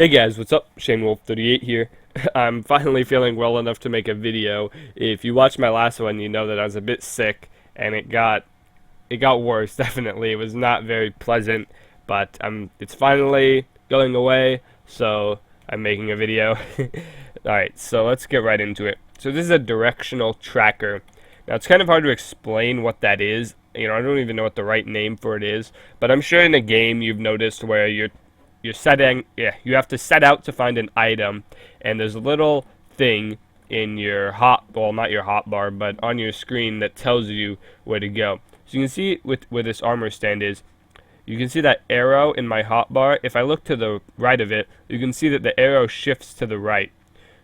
Hey guys, what's up? ShaneWolf38 here. I'm finally feeling well enough to make a video. If you watched my last one, you know that I was a bit sick and it got worse, definitely. It was not very pleasant, but it's finally going away, so I'm making a video. Alright, so let's get right into it. So this is a directional tracker. Now it's kind of hard to explain what that is. I don't even know what the right name for it is, but I'm sure in a game you've noticed where you have to set out to find an item, and there's a little thing in your not your hotbar, but on your screen that tells you where to go. So you can see where this armor stand is. You can see that arrow in my hotbar. If I look to the right of it, you can see that the arrow shifts to the right.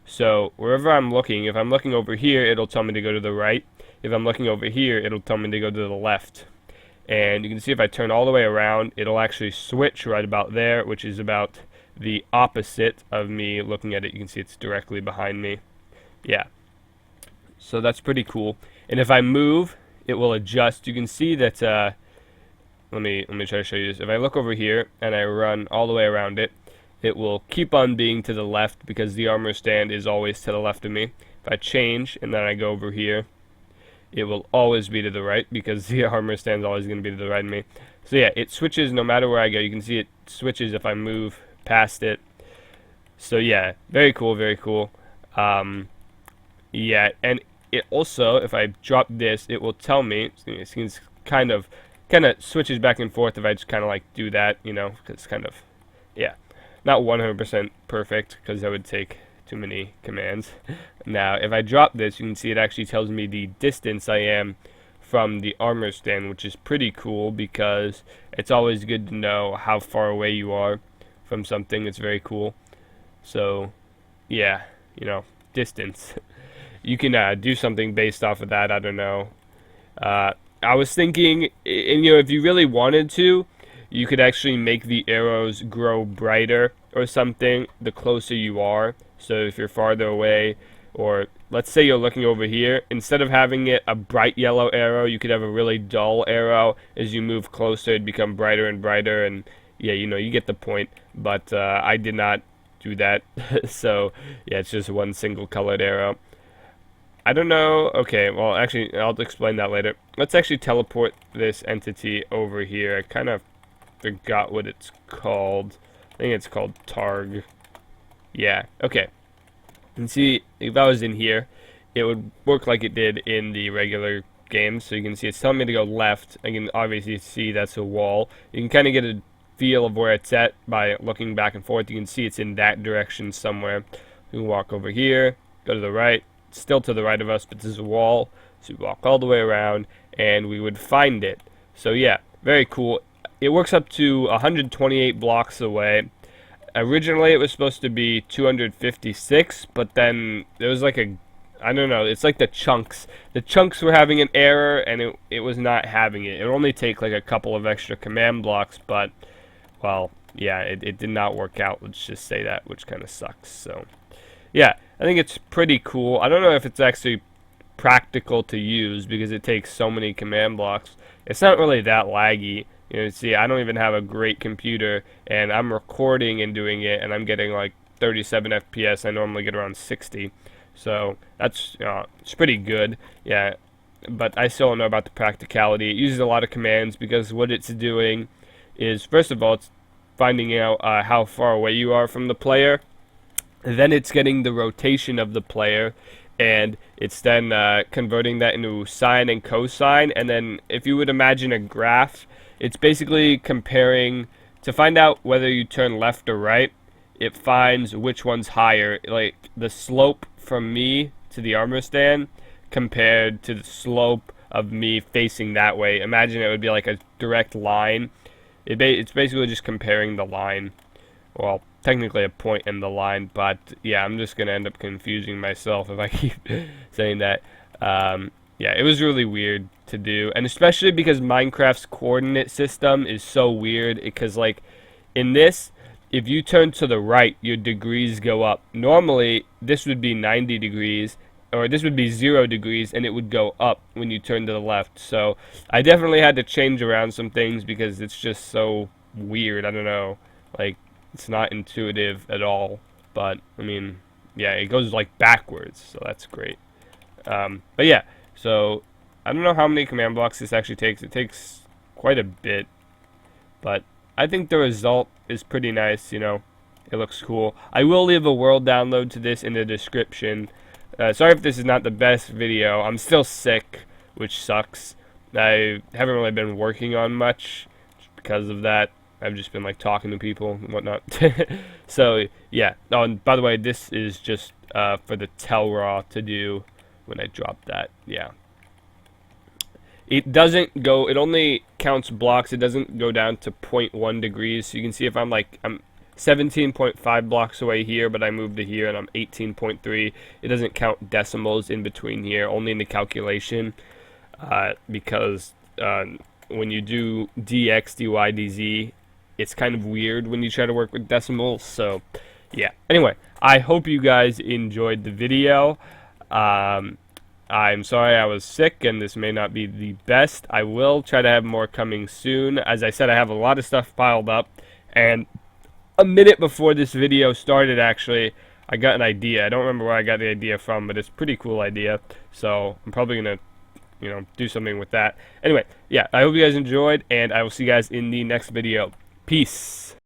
So wherever I'm looking, if I'm looking over here, it'll tell me to go to the right. If I'm looking over here, it'll tell me to go to the left. And you can see if I turn all the way around, it'll actually switch right about there, which is about the opposite of me looking at it. You can see it's directly behind me. Yeah. So that's pretty cool. And if I move, it will adjust. You can see that, let me try to show you this. If I look over here and I run all the way around it, it will keep on being to the left because the armor stand is always to the left of me. If I change and then I go over here, it will always be to the right because the armor stand is always going to be to the right of me. So yeah, it switches no matter where I go. You can see it switches if I move past it. So yeah, very cool, very cool. Yeah, and it also, if I drop this, it will tell me. It's kind of switches back and forth if I just kind of like do that, because it's kind of, yeah, not 100% perfect because that would take too many commands. Now, if I drop this, you can see it actually tells me the distance I am from the armor stand, which is pretty cool because it's always good to know how far away you are from something. It's very cool. So, yeah, distance. You can do something based off of that. I don't know. I was thinking, and if you really wanted to, you could actually make the arrows grow brighter or something the closer you are. So if you're farther away, or let's say you're looking over here, instead of having it a bright yellow arrow, you could have a really dull arrow. As you move closer, it'd become brighter and brighter, and yeah, you get the point. But I did not do that, so yeah, it's just one single colored arrow. I don't know. Okay, well, actually, I'll explain that later. Let's actually teleport this entity over here. I kind of forgot what it's called. I think it's called Targ. Yeah, okay. And see, if I was in here, it would work like it did in the regular game. So you can see it's telling me to go left. I can obviously see that's a wall. You can kind of get a feel of where it's at by looking back and forth. You can see it's in that direction somewhere. We can walk over here, go to the right. It's still to the right of us, but there's a wall. So we walk all the way around, and we would find it. So yeah, very cool. It works up to 128 blocks away. Originally, it was supposed to be 256, but then there was like I don't know, it's like the chunks. The chunks were having an error, and it was not having it. It would only take like a couple of extra command blocks, but, well, yeah, it did not work out, let's just say that, which kind of sucks. So, yeah, I think it's pretty cool. I don't know if it's actually practical to use because it takes so many command blocks. It's not really that laggy. See, I don't even have a great computer, and I'm recording and doing it, and I'm getting like 37 FPS. I normally get around 60, so that's it's pretty good. Yeah, but I still don't know about the practicality. It uses a lot of commands because what it's doing is, first of all, it's finding out how far away you are from the player. Then it's getting the rotation of the player, and it's then converting that into sine and cosine. And then if you would imagine a graph, it's basically comparing to find out whether you turn left or right. It finds which one's higher, like the slope from me to the armor stand compared to the slope of me facing that way. Imagine it would be like a direct line. It's basically just comparing the line. Well, technically a point in the line, but yeah, I'm just gonna end up confusing myself if I keep saying that. Yeah, it was really weird to do, and especially because Minecraft's coordinate system is so weird, because like in this, if you turn to the right, your degrees go up. Normally, this would be 90 degrees, or this would be 0 degrees, and it would go up when you turn to the left. So I definitely had to change around some things because it's just so weird. I don't know, like, It's not intuitive at all, but I mean, yeah, it goes like backwards, so that's great. But yeah, so I don't know how many command blocks this actually takes. It takes quite a bit, but I think the result is pretty nice, you know. It looks cool. I will leave a world download to this in the description. Sorry if this is not the best video. I'm still sick, which sucks. I haven't really been working on much because of that. I've just been like talking to people and whatnot. So yeah. Oh, and by the way, this is just for the tell raw to do when I drop that. Yeah. It doesn't go. It only counts blocks. It doesn't go down to 0.1 degrees. So you can see if I'm 17.5 blocks away here, but I moved to here and I'm 18.3. It doesn't count decimals in between here, only in the calculation, because when you do dx, dy, dz, it's kind of weird when you try to work with decimals. So yeah. Anyway, I hope you guys enjoyed the video. I'm sorry I was sick and this may not be the best. I will try to have more coming soon. As I said, I have a lot of stuff piled up, and a minute before this video started, actually, I got an idea. I don't remember where I got the idea from, but it's a pretty cool idea. So I'm probably going to, do something with that. Anyway, yeah, I hope you guys enjoyed, and I will see you guys in the next video. Peace.